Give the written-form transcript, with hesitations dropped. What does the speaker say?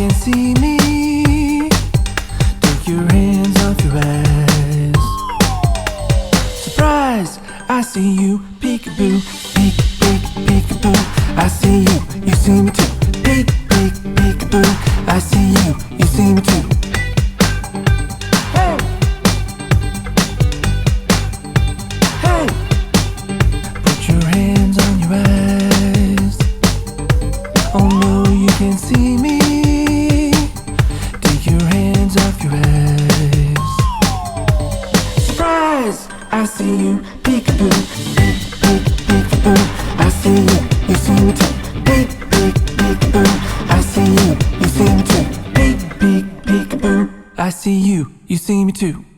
can see me. Take your hands off your eyes. Surprise, I see you. Peekaboo, peek, peek, peekaboo. I see you, you see me too. Peek, peek, peekaboo. I see you, you see me too. Hey, hey. Put your hands on your eyes. Oh no, you can't see me. Take your hands off your eyes. Surprise, I see you. Peekaboo, peek, peek, peekaboo. I see you, you see me too. Peek, peek, peekaboo. I see you, you see me too. Peek, peek, peekaboo. I see you, you see me too.